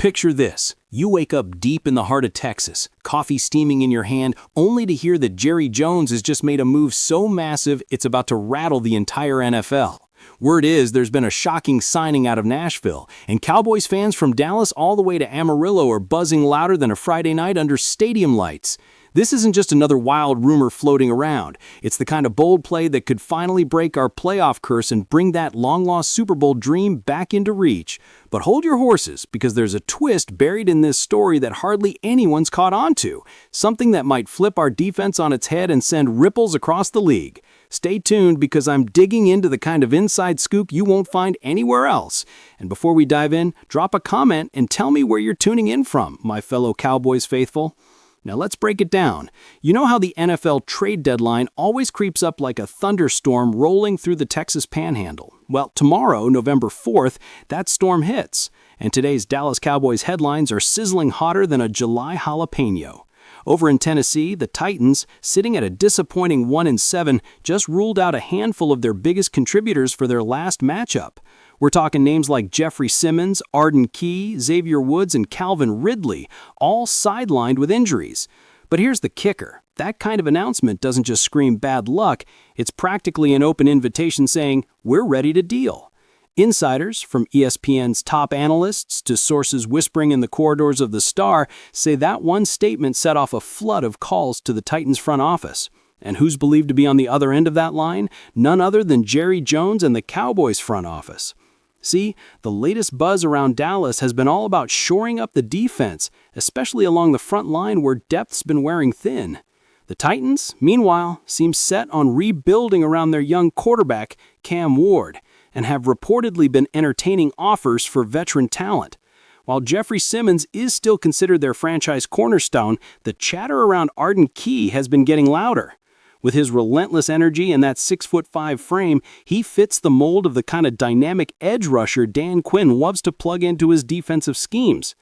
Picture this. You wake up deep in the heart of Texas, coffee steaming in your hand, only to hear that Jerry Jones has just made a move so massive it's about to rattle the entire NFL. Word is there's been a shocking signing out of Nashville, and Cowboys fans from Dallas all the way to Amarillo are buzzing louder than a Friday night under stadium lights. This isn't just another wild rumor floating around. It's the kind of bold play that could finally break our playoff curse and bring that long-lost Super Bowl dream back into reach. But hold your horses, because there's a twist buried in this story that hardly anyone's caught on to. Something that might flip our defense on its head and send ripples across the league. Stay tuned, because I'm digging into the kind of inside scoop you won't find anywhere else. And before we dive in, drop a comment and tell me where you're tuning in from, my fellow Cowboys faithful. Now let's break it down. You know how the NFL trade deadline always creeps up like a thunderstorm rolling through the Texas Panhandle? Well, tomorrow, November 4th, that storm hits. And today's Dallas Cowboys headlines are sizzling hotter than a July jalapeno. Over in Tennessee, the Titans, sitting at a disappointing 1-7, just ruled out a handful of their biggest contributors for their last matchup. We're talking names like Jeffrey Simmons, Arden Key, Xavier Woods, and Calvin Ridley, all sidelined with injuries. But here's the kicker. That kind of announcement doesn't just scream bad luck, it's practically an open invitation saying, we're ready to deal. Insiders, from ESPN's top analysts to sources whispering in the corridors of the Star, say that one statement set off a flood of calls to the Titans front office. And who's believed to be on the other end of that line? None other than Jerry Jones and the Cowboys front office. See, the latest buzz around Dallas has been all about shoring up the defense, especially along the front line where depth's been wearing thin. The Titans, meanwhile, seem set on rebuilding around their young quarterback, Cam Ward, and have reportedly been entertaining offers for veteran talent. While Jeffrey Simmons is still considered their franchise cornerstone, the chatter around Arden Key has been getting louder. With his relentless energy and that 6'5" frame, he fits the mold of the kind of dynamic edge rusher Dan Quinn loves to plug into his defensive schemes.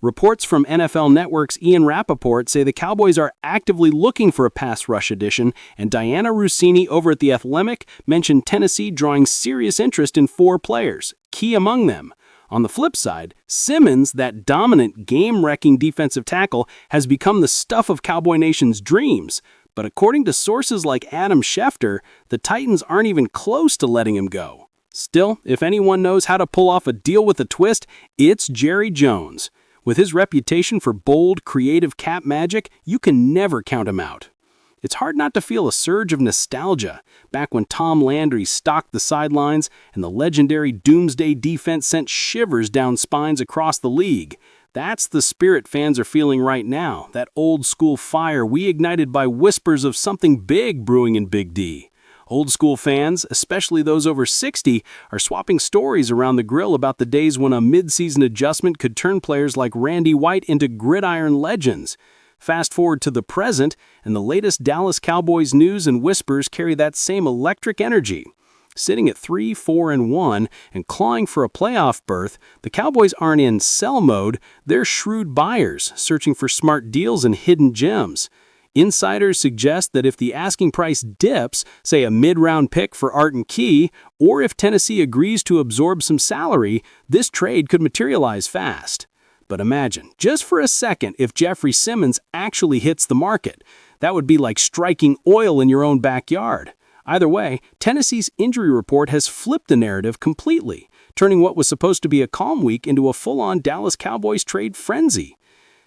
Reports from NFL Network's Ian Rappaport say the Cowboys are actively looking for a pass rush addition, and Diana Rossini over at The Athletic mentioned Tennessee drawing serious interest in 4 players, Key among them. On the flip side, Simmons, that dominant game-wrecking defensive tackle, has become the stuff of Cowboy Nation's dreams. But according to sources like Adam Schefter, the Titans aren't even close to letting him go. Still, if anyone knows how to pull off a deal with a twist, it's Jerry Jones. With his reputation for bold, creative cap magic, you can never count him out. It's hard not to feel a surge of nostalgia, back when Tom Landry stalked the sidelines and the legendary Doomsday defense sent shivers down spines across the league. That's the spirit fans are feeling right now, that old-school fire we ignited by whispers of something big brewing in Big D. Old-school fans, especially those over 60, are swapping stories around the grill about the days when a mid-season adjustment could turn players like Randy White into gridiron legends. Fast forward to the present, and the latest Dallas Cowboys news and whispers carry that same electric energy. Sitting at 3-4-1 and clawing for a playoff berth, the Cowboys aren't in sell mode, they're shrewd buyers, searching for smart deals and hidden gems. Insiders suggest that if the asking price dips, say a mid-round pick for Arden Key, or if Tennessee agrees to absorb some salary, this trade could materialize fast. But imagine, just for a second, if Jeffrey Simmons actually hits the market. That would be like striking oil in your own backyard. Either way, Tennessee's injury report has flipped the narrative completely, turning what was supposed to be a calm week into a full-on Dallas Cowboys trade frenzy.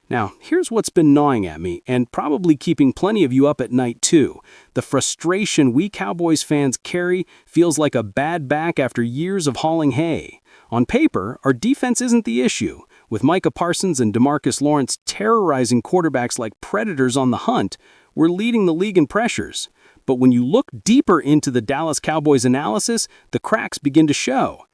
Now, here's what's been gnawing at me, and probably keeping plenty of you up at night too. The frustration we Cowboys fans carry feels like a bad back after years of hauling hay. On paper, our defense isn't the issue, with Micah Parsons and DeMarcus Lawrence terrorizing quarterbacks like predators on the hunt. We're leading the league in pressures. But when you look deeper into the Dallas Cowboys analysis, the cracks begin to show.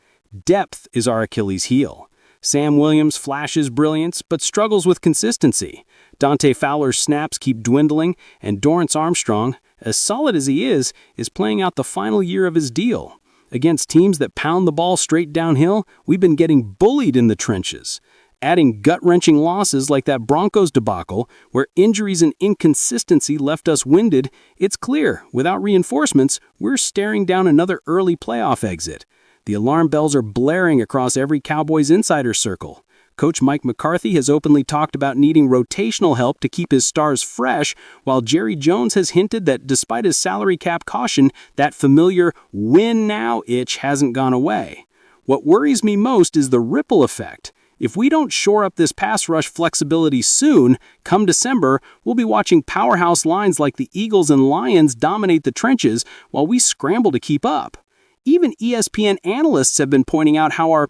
Depth is our Achilles heel. Sam Williams flashes brilliance, but struggles with consistency. Dante Fowler's snaps keep dwindling, and Dorrance Armstrong, as solid as he is playing out the final year of his deal. Against teams that pound the ball straight downhill, we've been getting bullied in the trenches. Adding gut-wrenching losses like that Broncos debacle, where injuries and inconsistency left us winded, it's clear, without reinforcements, we're staring down another early playoff exit. The alarm bells are blaring across every Cowboys insider circle. Coach Mike McCarthy has openly talked about needing rotational help to keep his stars fresh, while Jerry Jones has hinted that despite his salary cap caution, that familiar win now itch hasn't gone away. What worries me most is the ripple effect. If we don't shore up this pass rush flexibility soon, come December, we'll be watching powerhouse lines like the Eagles and Lions dominate the trenches while we scramble to keep up. Even ESPN analysts have been pointing out how our